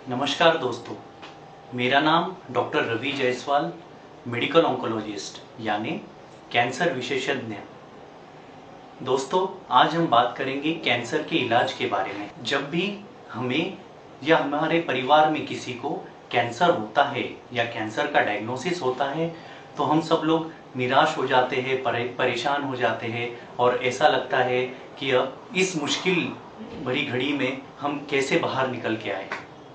नमस्कार दोस्तों, मेरा नाम doctor Ravi Jaiswal, medical oncologist यानी कैंसर विशेषज्ञ। दोस्तों, आज हम बात करेंगे कैंसर के इलाज के बारे में। जब भी हमें या हमारे परिवार में किसी को कैंसर होता है या कैंसर का डायग्नोसिस होता है तो हम सब लोग निराश हो जाते हैं, परेशान हो जाते हैं और ऐसा लगता है कि अब इस मुश्किल भरी घड़ी में हम कैसे बाहर निकल के आए।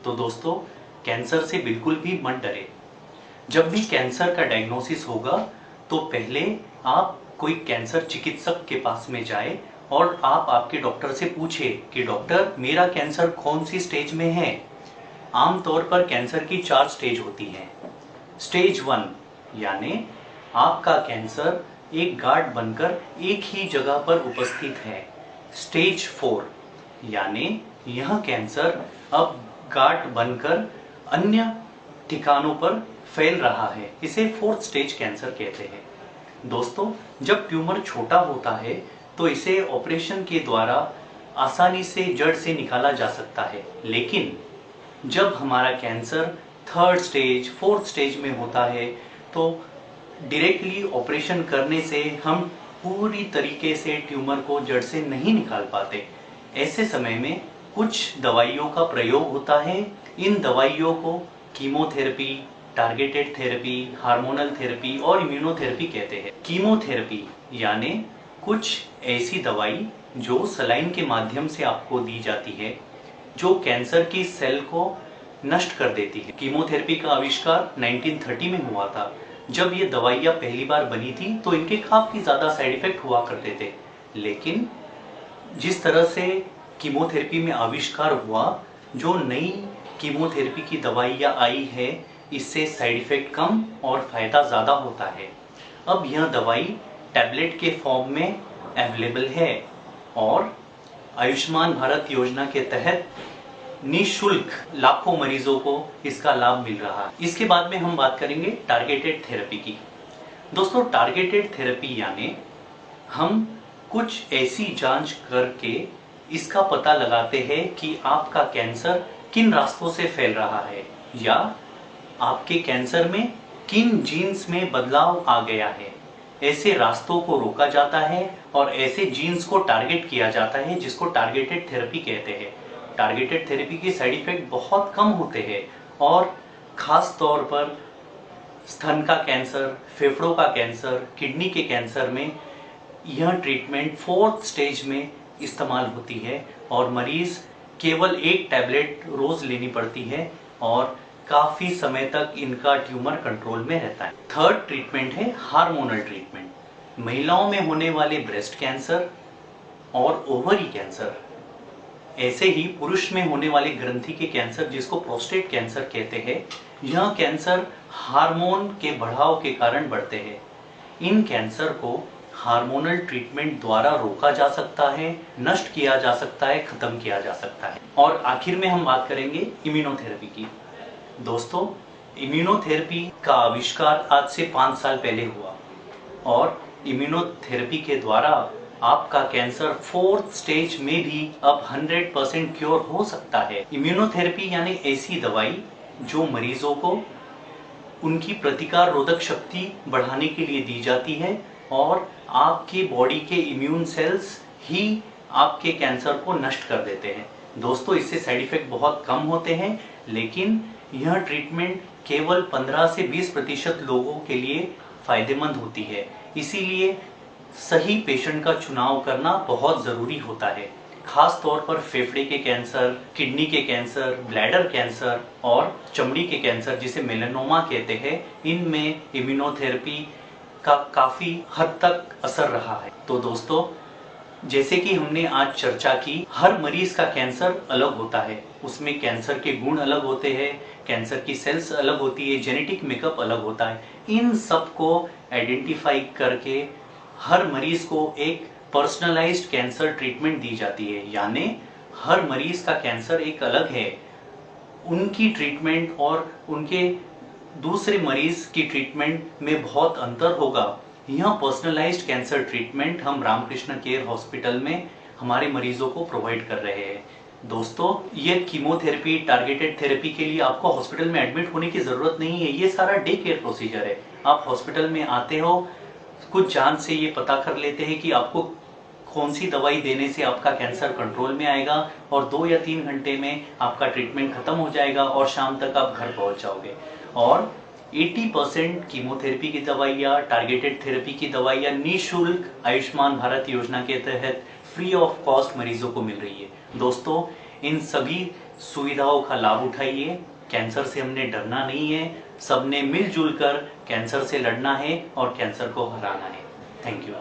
तो दोस्तों, कैंसर से बिल्कुल भी मत डरे। जब भी कैंसर का डायग्नोसिस होगा तो पहले आप कोई कैंसर चिकित्सक के पास में जाए और आप आपके डॉक्टर से पूछे कि डॉक्टर, मेरा कैंसर कौन सी स्टेज में है। आमतौर पर कैंसर की 4 स्टेज होती हैं। स्टेज 1 यानी आपका कैंसर एक गांठ बनकर एक ही जगह पर उपस्थित है। स्टेज 4 यानी यह कैंसर अब गांठ बनकर अन्य ठिकानों पर फैल रहा है। इसे 4th स्टेज कैंसर कहते हैं। दोस्तों, जब ट्यूमर छोटा होता है तो इसे ऑपरेशन के द्वारा आसानी से जड़ से निकाला जा सकता है, लेकिन जब हमारा cancer 3rd stage 4th stage में होता है तो डायरेक्टली ऑपरेशन करने से हम पूरी तरीके से ट्यूमर को जड़ से नहीं निकाल पाते। ऐसे समय में कुछ दवाइयों का प्रयोग होता है। इन दवाइयों को chemotherapy, targeted therapy, hormonal therapy और इम्यूनोथेरेपी कहते हैं। कीमोथेरेपी यानी कुछ ऐसी दवाई जो सलाइन के माध्यम से आपको दी जाती है, जो कैंसर की सेल को नष्ट कर देती है। कीमोथेरेपी का आविष्कार 1930 में हुआ था। जब ये दवाइयाँ पहली बार बनी थी तो इनके काफ़ी ज़्यादा साइड इफेक्ट हुआ करते थे, लेकिन जिस तरह से कीमोथेरेपी में आविष्कार हुआ, जो नई कीमोथेरेपी की दवाइयाँ आई है, इससे साइड इफेक्ट कम और फ़ायदा ज़्यादा होता है। अब यह दवाई टैबलेट के फॉर्म में अवेलेबल है और आयुष्मान भारत योजना के तहत निःशुल्क लाखों मरीजों को इसका लाभ मिल रहा है। इसके बाद में हम बात करेंगे टारगेटेड थेरेपी की। दोस्तों, टारगेटेड थेरेपी यानी हम कुछ ऐसी जांच करके इसका पता लगाते हैं कि आपका कैंसर किन रास्तों से फैल रहा है या आपके कैंसर में किन जीन्स में बदलाव आ गया है। ऐसे रास्तों को रोका जाता है और ऐसे जीन्स को टारगेट किया जाता है, जिसको टारगेटेड थेरेपी कहते हैं। टारगेटेड थेरेपी के साइड इफेक्ट बहुत कम होते हैं और खास तौर पर स्तन का कैंसर, फेफड़ों का कैंसर, किडनी के कैंसर में यह ट्रीटमेंट 4th स्टेज में इस्तेमाल होती है और मरीज केवल एक टैबलेट रोज लेनी पड़ती है और काफ़ी समय तक इनका ट्यूमर कंट्रोल में रहता है। 3rd ट्रीटमेंट है हार्मोनल ट्रीटमेंट। महिलाओं में होने वाले ब्रेस्ट कैंसर और ओवरी कैंसर, ऐसे ही पुरुष में होने वाले ग्रंथि के कैंसर, जिसको प्रोस्टेट कैंसर कहते हैं, यह कैंसर हार्मोन के बढ़ाव के कारण बढ़ते हैं। इन कैंसर को हार्मोनल ट्रीटमेंट द्वारा रोका जा सकता है, नष्ट किया जा सकता है, खत्म किया जा सकता है। और आखिर में हम बात करेंगे इम्यूनोथेरेपी की। दोस्तों, इम्यूनोथेरेपी का आविष्कार आज से 5 साल पहले हुआ और इम्यूनोथेरेपी के द्वारा आपका कैंसर 4th स्टेज में भी अब 100% क्योर हो सकता है। इम्यूनोथेरेपी यानी ऐसी दवाई जो मरीजों को उनकी प्रतिकार रोधक शक्ति बढ़ाने के लिए दी जाती है और आपकी बॉडी के इम्यून सेल्स ही आपके कैंसर को नष्ट कर देते हैं। दोस्तों, इससे साइड इफेक्ट बहुत कम होते हैं, लेकिन यह ट्रीटमेंट केवल 15 से 20% लोगों के लिए फायदेमंद होती है। इसीलिए सही पेशेंट का चुनाव करना बहुत ज़रूरी होता है। खास तौर पर फेफड़े के कैंसर, किडनी के कैंसर, ब्लैडर कैंसर और चमड़ी के कैंसर, जिसे मेलानोमा कहते हैं, इनमें इम्यूनोथेरेपी का काफ़ी हद तक असर रहा है। तो दोस्तों, जैसे कि हमने आज चर्चा की, हर मरीज का कैंसर अलग होता है। उसमें कैंसर के गुण अलग होते हैं, कैंसर की सेल्स अलग होती है, जेनेटिक मेकअप अलग होता है। इन सब को आइडेंटिफाई करके हर मरीज को एक पर्सनलाइज्ड कैंसर ट्रीटमेंट दी जाती है। यानी हर मरीज का कैंसर एक अलग है, उनकी ट्रीटमेंट और उनके दूसरे मरीज की ट्रीटमेंट में बहुत अंतर होगा। यह पर्सनलाइज्ड कैंसर ट्रीटमेंट हम रामकृष्ण केयर हॉस्पिटल में हमारे मरीजों को प्रोवाइड कर रहे हैं। दोस्तों, ये कीमोथेरेपी, टारगेटेड थेरेपी के लिए आपको हॉस्पिटल में एडमिट होने की ज़रूरत नहीं है। ये सारा डे केयर प्रोसीजर है। आप हॉस्पिटल में आते हो, कुछ जांच से ये पता कर लेते हैं कि आपको कौन सी दवाई देने से आपका कैंसर कंट्रोल में आएगा और 2 या 3 घंटे में आपका ट्रीटमेंट खत्म हो जाएगा और शाम तक आप घर पहुंच जाओगे। और 80% कीमोथेरेपी की दवाइयाँ, टारगेटेड थेरेपी की दवाइयाँ निःशुल्क आयुष्मान भारत योजना के तहत फ्री ऑफ कॉस्ट मरीजों को मिल रही है। दोस्तों, इन सभी सुविधाओं का लाभ उठाइए। कैंसर से हमने डरना नहीं है, सबने मिलजुल कर कैंसर से लड़ना है और कैंसर को हराना है। Thank you.